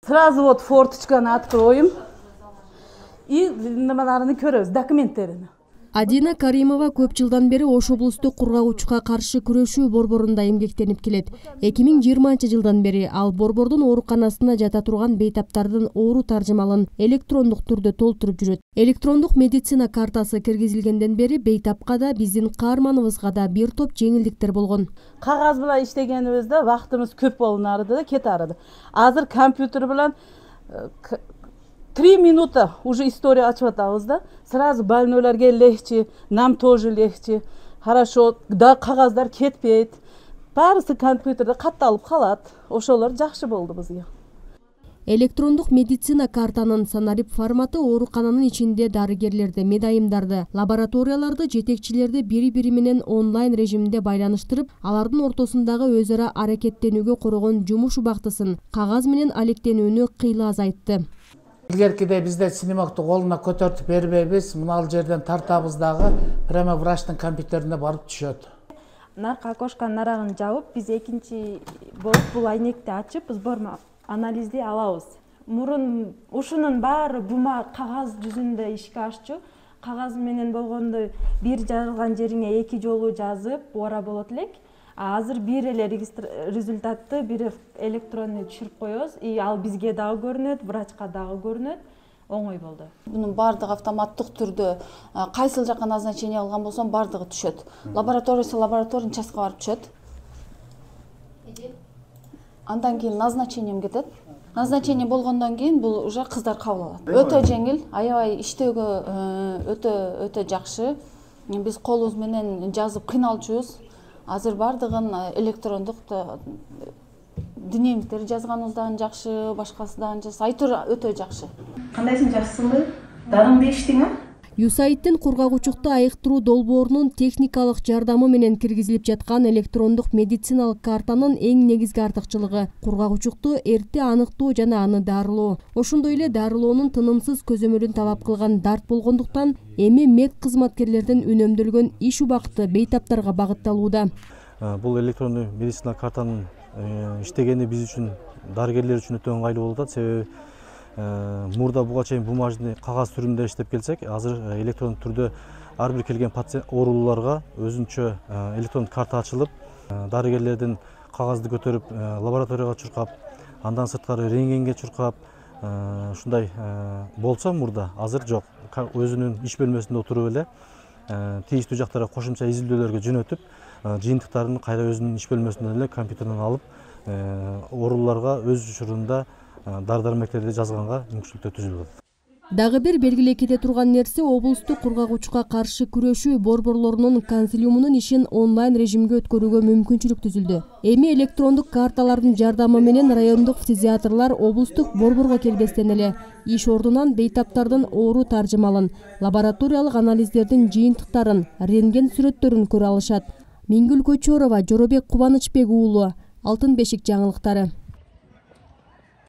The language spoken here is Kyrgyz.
Сразу вот форточканы откроем и nimalarini көрөбүз, документтерин. Адина Каримова көп жылдан бери Ош облустук кургагучка каршы күрөшүү борборунда эмгектенип келет. 2020 жылдан бери ал борбордун ооруканасына жата турган бейтаптардын оору таржымалын электрондук түрдө толтуруп жүрөт. Электрондук медицина картасы киргизилгенден бери бейтапка да биздин каарманыбызга да бир топ жеңилдиктер болгон. Кагаз менен иштегенибизде вактыбыз көп болунарды да кетарыды. Азыр компьютер менен 3 минута уже история açıp атабыз да. Сразу больнойларга легче, нам тоже легче. Хорошо, да кагаздар кетпейт. Баарысы компьютерде катталып калат. Ошолор жакшы болду бизге. Электрондук медицина картанын санарип форматы оорукананын ичинде дарыгерлерди, медайымдарды, лабораторияларды, жетекчилерди бири-бири менен онлайн режимде байланыштырып, алардын ортосундагы өз ара аракеттенүүгө коргон жумуш убактысын, кагаз менен алектенүүнү кыйла азайтты. Илгеркиде бизде снимокты колуна көтөртүп бербейбиз, мына жерден тартабыз дагы прямо врачтын компьютерине барып түшөт. Наркы окошканын нарагын жабып, биз экинчи болуп бул айнекти ачып, бормо анализди алабыз. Мурун ушунун баары бума кагаз жүзүндө ишке ашчу. Кагаз менен болгондо бир жазылган жериңе 2 жолу жазып, ора болот элек. Азыр бир эле результатты бир электронный түшүрүп коебуз. И ал бизге дагы көрүнөт, врачка дагы көрүнөт. Оңой болду. Бунун бардыгы автоматтык түрдө кайсыл жакка назначение алган болсом бардыгы түшөт. Лабораториянын частка барып түшөт. Андан кийин назначением кетет. Назначение болгондон кийин бул уже кыздар кабыл алат. Өтө жеңил, аябай иштөөгө өтө жакшы. Биз колубуз менен жазып кыйналчубуз. Азыр бардыгын электрондук динамиктер жазганыбыздан жакшы, башкасыдан жакшы, айтыр өтө жакшы. Кандайсың, жакшысыңбы? Дарыңды иштиңби? USAID-тин кургагучукта айыктыруу долбоорунун техникалык жардамы менен киргизилип жаткан электрондук медициналык картанын эң негизги артыкчылыгы кургагучукту эрте аныктоо жана аны дарылоо. Ошондой эле дарылоонун тынымсыз көзөмөлүн талап кылган дарт болгондуктан эми мед кызматкерлердин үнөмдөлгөн иш убакыты бейтаптарга багытталууда. Бул электрондук медициналык картанын иштегени биз үчүн, дарыгерлер үчүн өтө ыңгайлуу болуп атат. Себеби мурда буга чейин бумажный кагаз түрүндө иштеп келсек, азыр электрондук түрдө ар бир келген пациент ооруларга өзүнчө электрондук карта ачылып, дарыгерлердин кагазды көтөрүп лабораторияга чуркап, андан сырткары рентгенге чуркап, ушундай болсо мурда, азыр жок. Өзүнүн иш бөлмөсүндө отуруп эле тийиштүү жактарга кошумча изилдөөлөргө жөнөтүп, жыйынтыктарын кайра өзүнүн иш бөлмөсүнөн эле компьютерден алып, ооруларга өз учурунда дары-дармектерди жазганга мүмкүнчүлүктөр түзүлөт. Дагы бир белгилей кете турган нерсе облустук кургагучка каршы күрөшүү борборлорунун консилиумунун ишин онлайн режимге өткөрүүгө мүмкүнчүлүк түзүлдү. Эми электрондук карталардын жардамы менен райондук фтизиатрлар облустук борборго келбестен эле иш ордунан бейтаптардын оору таржымалын, лабораториялык анализдердин жыйынтыктарын, рентген сүрөттөрүн көрө алышат. Миңгүл Көчөрова, Жоробек Кубанычбек уулу, Алтын бешик жаңылыктары.